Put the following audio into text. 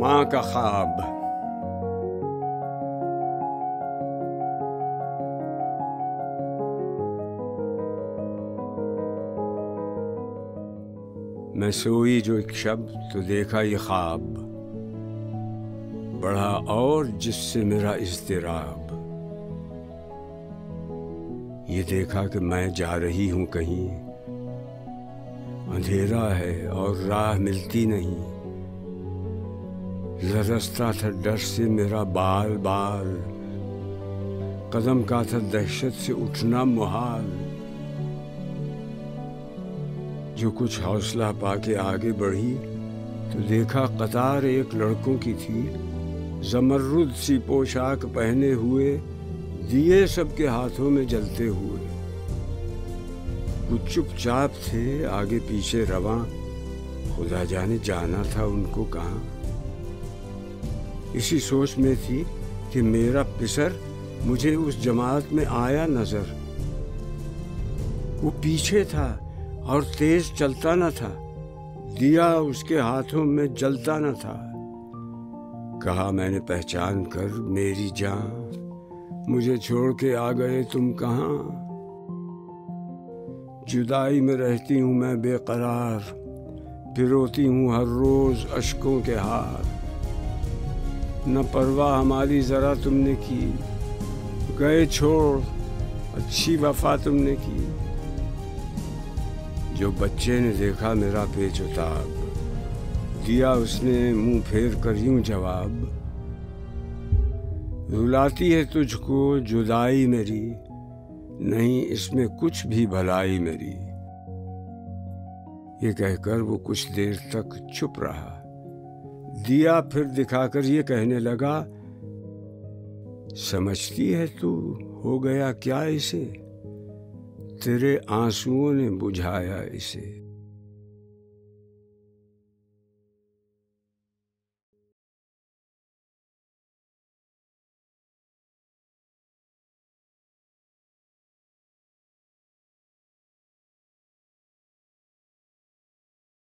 ماں کا خواب۔ میں سوئی جو ایک شب تو دیکھا یہ خواب، بڑھا اور جس سے میرا اضطراب۔ یہ دیکھا کہ میں جا رہی ہوں کہیں، اندھیرا ہے اور راہ ملتی نہیں۔ لرزتا تھا ڈر سے میرا بال بال، قدم کا تھا دہشت سے اٹھنا محال۔ جو کچھ حوصلہ پا کے آگے بڑھی تو دیکھا قطار ایک لڑکوں کی تھی، زمرد سی پوشاک پہنے ہوئے، دیے سب کے ہاتھوں میں جلتے ہوئے۔ وہ چپ چاپ تھے آگے پیچھے رواں، خدا جانے جانا تھا ان کو کہاں۔ اسی سوچ میں تھی کہ میرا پسر مجھے اس جماعت میں آیا نظر۔ وہ پیچھے تھا اور تیز چلتا نہ تھا، دیا اس کے ہاتھوں میں جلتا نہ تھا۔ کہا میں نے پہچان کر میری جان، مجھے چھوڑ کے آ گئے تم کہاں۔ جدائی میں رہتی ہوں میں بے قرار، پھروتی ہوں ہر روز اشکوں کے ہار۔ نہ پرواہ ہماری ذرا تم نے کی، گئے چھوڑ اچھی وفا تم نے کی۔ جو بچے نے دیکھا میرا پیچ و تاب، دیا اس نے منہ پھیر کر یوں جواب۔ رلاتی ہے تجھ کو جدائی میری، نہیں اس میں کچھ بھی بھلائی میری۔ یہ کہہ کر وہ کچھ دیر تک چپ رہا، دیا پھر دکھا کر یہ کہنے لگا، سمجھتی ہے تو ہو گیا کیا اسے، تیرے آنسوؤں نے بجھایا اسے۔